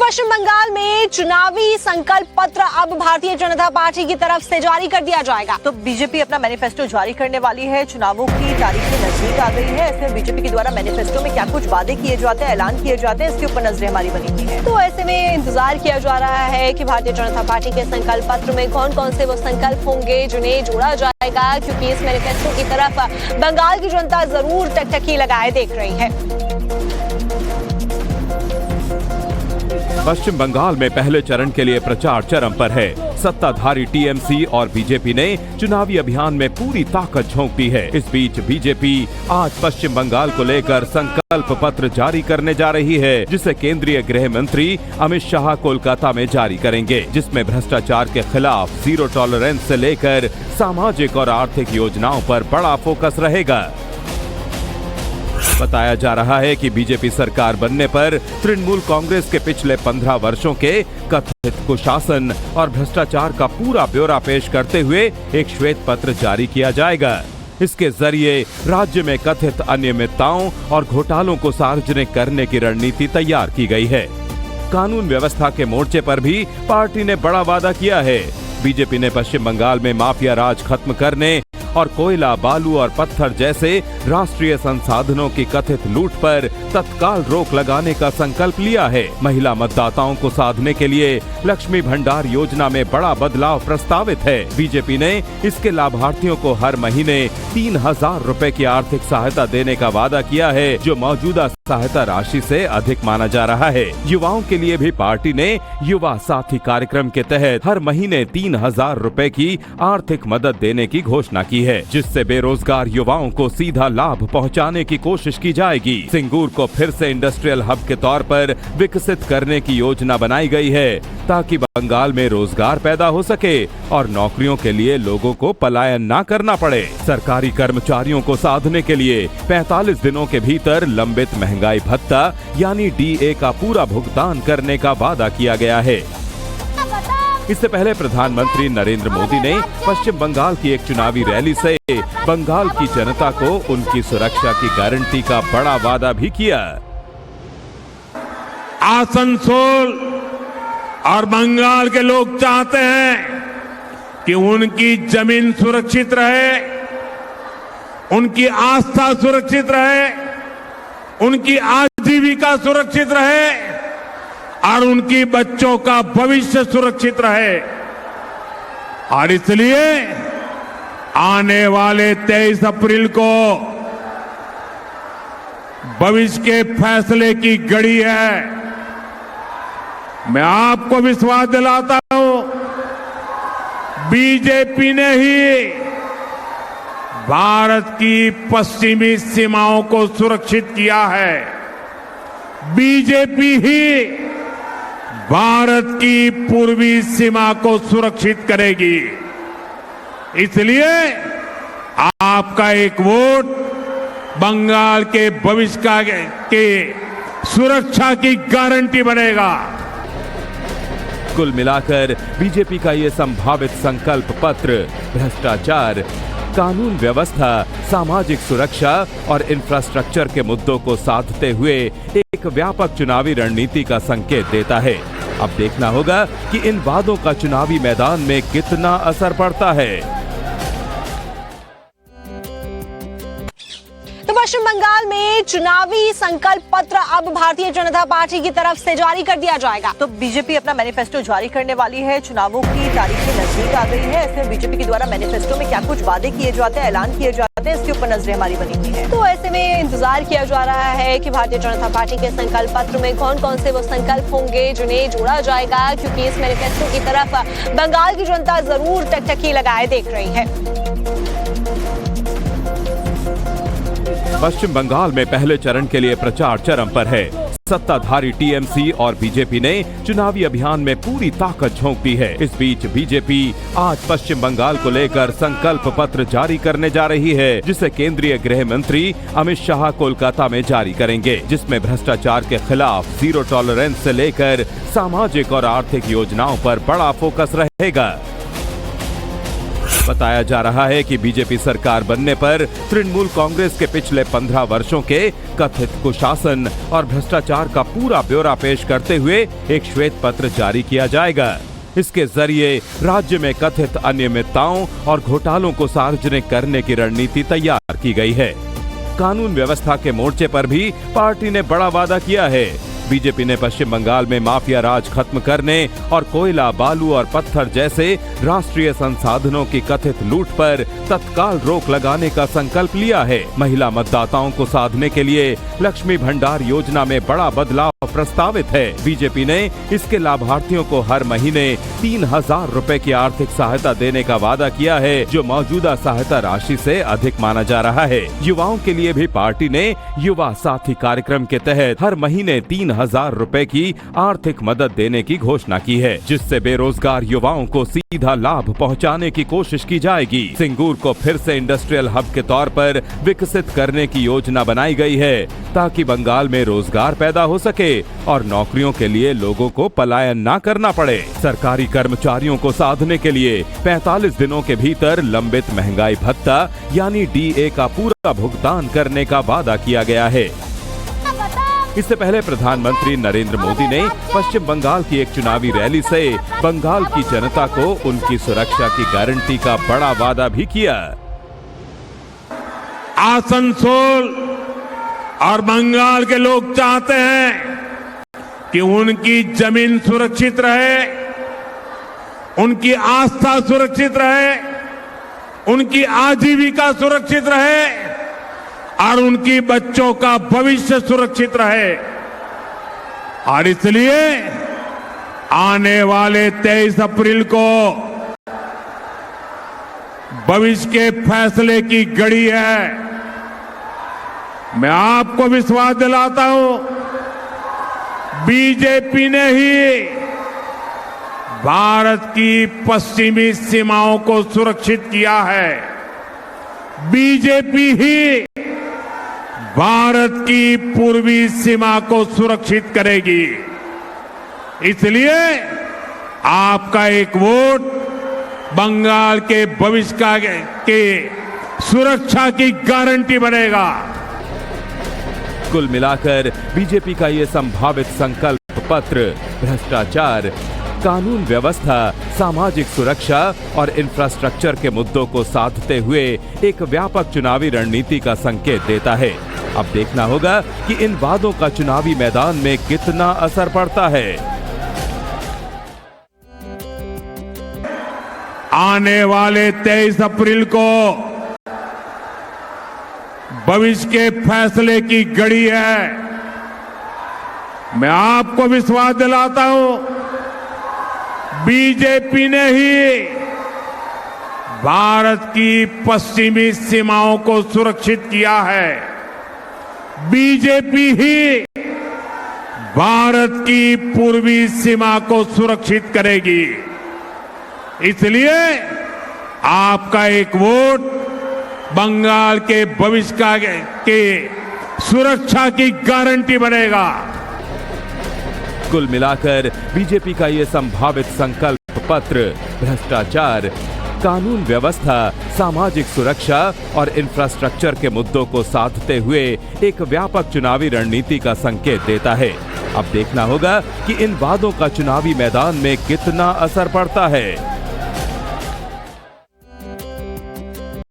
पश्चिम बंगाल में चुनावी संकल्प पत्र अब भारतीय जनता पार्टी की तरफ से जारी कर दिया जाएगा। तो बीजेपी अपना मैनिफेस्टो जारी करने वाली है। चुनावों की तारीखें नजदीक आ गई है, ऐसे बीजेपी के द्वारा मैनिफेस्टो में क्या कुछ वादे किए जाते हैं, ऐलान किए जाते हैं, इसके ऊपर नजरें हमारी बनी हुई है। तो ऐसे में इंतजार किया जा रहा है कि भारतीय जनता पार्टी के संकल्प पत्र में कौन कौन से वो संकल्प होंगे जिन्हें जोड़ा जाएगा, क्योंकि इस मैनिफेस्टो की तरफ बंगाल की जनता जरूर टकटकी लगाए देख रही है। पश्चिम बंगाल में पहले चरण के लिए प्रचार चरम पर है। सत्ताधारी टीएमसी और बीजेपी ने चुनावी अभियान में पूरी ताकत झोंक दी है। इस बीच बीजेपी आज पश्चिम बंगाल को लेकर संकल्प पत्र जारी करने जा रही है, जिसे केंद्रीय गृह मंत्री अमित शाह कोलकाता में जारी करेंगे, जिसमें भ्रष्टाचार के खिलाफ जीरो टॉलरेंस से लेकर सामाजिक और आर्थिक योजनाओं पर बड़ा फोकस रहेगा। बताया जा रहा है कि बीजेपी सरकार बनने पर तृणमूल कांग्रेस के पिछले 15 वर्षों के कथित कुशासन और भ्रष्टाचार का पूरा ब्यौरा पेश करते हुए एक श्वेत पत्र जारी किया जाएगा। इसके जरिए राज्य में कथित अनियमितताओं और घोटालों को सार्वजनिक करने की रणनीति तैयार की गई है। कानून व्यवस्था के मोर्चे पर भी पार्टी ने बड़ा वादा किया है। बीजेपी ने पश्चिम बंगाल में माफिया राज खत्म करने और कोयला, बालू और पत्थर जैसे राष्ट्रीय संसाधनों की कथित लूट पर तत्काल रोक लगाने का संकल्प लिया है। महिला मतदाताओं को साधने के लिए लक्ष्मी भंडार योजना में बड़ा बदलाव प्रस्तावित है। बीजेपी ने इसके लाभार्थियों को हर महीने 3,000 रुपए की आर्थिक सहायता देने का वादा किया है, जो मौजूदा सहायता राशि से अधिक माना जा रहा है। युवाओं के लिए भी पार्टी ने युवा साथी कार्यक्रम के तहत हर महीने 3,000 रुपए की आर्थिक मदद देने की घोषणा की है, जिससे बेरोजगार युवाओं को सीधा लाभ पहुंचाने की कोशिश की जाएगी। सिंगूर को फिर से इंडस्ट्रियल हब के तौर पर विकसित करने की योजना बनाई गई है, ताकि बंगाल में रोजगार पैदा हो सके और नौकरियों के लिए लोगों को पलायन न करना पड़े। सरकारी कर्मचारियों को साधने के लिए 45 दिनों के भीतर लंबित महंगाई भत्ता यानी डीए का पूरा भुगतान करने का वादा किया गया है। इससे पहले प्रधानमंत्री नरेंद्र मोदी ने पश्चिम बंगाल की एक चुनावी रैली से बंगाल की जनता को उनकी सुरक्षा की गारंटी का बड़ा वादा भी किया। आसनसोल और बंगाल के लोग चाहते हैं कि उनकी जमीन सुरक्षित रहे, उनकी आस्था सुरक्षित रहे, उनकी आजीविका सुरक्षित रहे और उनकी बच्चों का भविष्य सुरक्षित रहे। और इसलिए आने वाले 23 अप्रैल को भविष्य के फैसले की घड़ी है। मैं आपको विश्वास दिलाता हूं, बीजेपी ने ही भारत की पश्चिमी सीमाओं को सुरक्षित किया है। बीजेपी ही भारत की पूर्वी सीमा को सुरक्षित करेगी। इसलिए आपका एक वोट बंगाल के भविष्य के सुरक्षा की गारंटी बनेगा। कुल मिलाकर बीजेपी का ये संभावित संकल्प पत्र भ्रष्टाचार, कानून व्यवस्था, सामाजिक सुरक्षा और इंफ्रास्ट्रक्चर के मुद्दों को साधते हुए एक व्यापक चुनावी रणनीति का संकेत देता है। अब देखना होगा कि इन वादों का चुनावी मैदान में कितना असर पड़ता है। तो पश्चिम बंगाल में चुनावी संकल्प पत्र अब भारतीय जनता पार्टी की तरफ से जारी कर दिया जाएगा। तो बीजेपी अपना मैनिफेस्टो जारी करने वाली है। चुनावों की तारीखें नजदीक आ गई है, ऐसे बीजेपी के द्वारा मैनिफेस्टो में क्या कुछ वादे किए जाते हैं, ऐलान किए जाते हैं, इसके ऊपर नजरें हमारी बनी हुई है। तो ऐसे में इंतजार किया जा रहा है कि भारतीय जनता पार्टी के संकल्प पत्र में कौन कौन से वो संकल्प होंगे जिन्हें जोड़ा जाएगा, क्योंकि इस मैनिफेस्टो की तरफ बंगाल की जनता जरूर टकटकी लगाए देख रही है। पश्चिम बंगाल में पहले चरण के लिए प्रचार चरम पर है। सत्ताधारी टीएमसी और बीजेपी ने चुनावी अभियान में पूरी ताकत झोंक दी है। इस बीच बीजेपी आज पश्चिम बंगाल को लेकर संकल्प पत्र जारी करने जा रही है, जिसे केंद्रीय गृह मंत्री अमित शाह कोलकाता में जारी करेंगे, जिसमें भ्रष्टाचार के खिलाफ जीरो टॉलरेंस से लेकर सामाजिक और आर्थिक योजनाओं पर बड़ा फोकस रहेगा। बताया जा रहा है कि बीजेपी सरकार बनने पर तृणमूल कांग्रेस के पिछले 15 वर्षों के कथित कुशासन और भ्रष्टाचार का पूरा ब्यौरा पेश करते हुए एक श्वेत पत्र जारी किया जाएगा। इसके जरिए राज्य में कथित अनियमितताओं और घोटालों को सार्वजनिक करने की रणनीति तैयार की गई है। कानून व्यवस्था के मोर्चे पर भी पार्टी ने बड़ा वादा किया है। बीजेपी ने पश्चिम बंगाल में माफिया राज खत्म करने और कोयला, बालू और पत्थर जैसे राष्ट्रीय संसाधनों की कथित लूट पर तत्काल रोक लगाने का संकल्प लिया है। महिला मतदाताओं को साधने के लिए लक्ष्मी भंडार योजना में बड़ा बदलाव प्रस्तावित है। बीजेपी ने इसके लाभार्थियों को हर महीने 3,000 रुपए की आर्थिक सहायता देने का वादा किया है, जो मौजूदा सहायता राशि से अधिक माना जा रहा है। युवाओं के लिए भी पार्टी ने युवा साथी कार्यक्रम के तहत हर महीने 3,000 रुपए की आर्थिक मदद देने की घोषणा की है, जिससे बेरोजगार युवाओं को सीधा लाभ पहुंचाने की कोशिश की जाएगी। सिंगूर को फिर से इंडस्ट्रियल हब के तौर पर विकसित करने की योजना बनाई गई है, ताकि बंगाल में रोजगार पैदा हो सके और नौकरियों के लिए लोगों को पलायन ना करना पड़े। सरकारी कर्मचारियों को साधने के लिए 45 दिनों के भीतर लंबित महंगाई भत्ता यानी डीए का पूरा भुगतान करने का वादा किया गया है। इससे पहले प्रधानमंत्री नरेंद्र मोदी ने पश्चिम बंगाल की एक चुनावी रैली से बंगाल की जनता को उनकी सुरक्षा की गारंटी का बड़ा वादा भी किया। आसनसोल और बंगाल के लोग चाहते हैं कि उनकी जमीन सुरक्षित रहे, उनकी आस्था सुरक्षित रहे, उनकी आजीविका सुरक्षित रहे और उनकी बच्चों का भविष्य सुरक्षित रहे। और इसलिए आने वाले 23 अप्रैल को भविष्य के फैसले की घड़ी है। मैं आपको विश्वास दिलाता हूं, बीजेपी ने ही भारत की पश्चिमी सीमाओं को सुरक्षित किया है। बीजेपी ही भारत की पूर्वी सीमा को सुरक्षित करेगी। इसलिए आपका एक वोट बंगाल के भविष्य के सुरक्षा की गारंटी बनेगा। कुल मिलाकर बीजेपी का ये संभावित संकल्प पत्र भ्रष्टाचार, कानून व्यवस्था, सामाजिक सुरक्षा और इंफ्रास्ट्रक्चर के मुद्दों को साधते हुए एक व्यापक चुनावी रणनीति का संकेत देता है। अब देखना होगा कि इन वादों का चुनावी मैदान में कितना असर पड़ता है। आने वाले 23 अप्रैल को भविष्य के फैसले की घड़ी है। मैं आपको विश्वास दिलाता हूं, बीजेपी ने ही भारत की पश्चिमी सीमाओं को सुरक्षित किया है। बीजेपी ही भारत की पूर्वी सीमा को सुरक्षित करेगी। इसलिए आपका एक वोट बंगाल के भविष्य के सुरक्षा की गारंटी बनेगा। कुल मिलाकर बीजेपी का ये संभावित संकल्प पत्र भ्रष्टाचार, कानून व्यवस्था, सामाजिक सुरक्षा और इंफ्रास्ट्रक्चर के मुद्दों को साधते हुए एक व्यापक चुनावी रणनीति का संकेत देता है। अब देखना होगा कि इन वादों का चुनावी मैदान में कितना असर पड़ता है।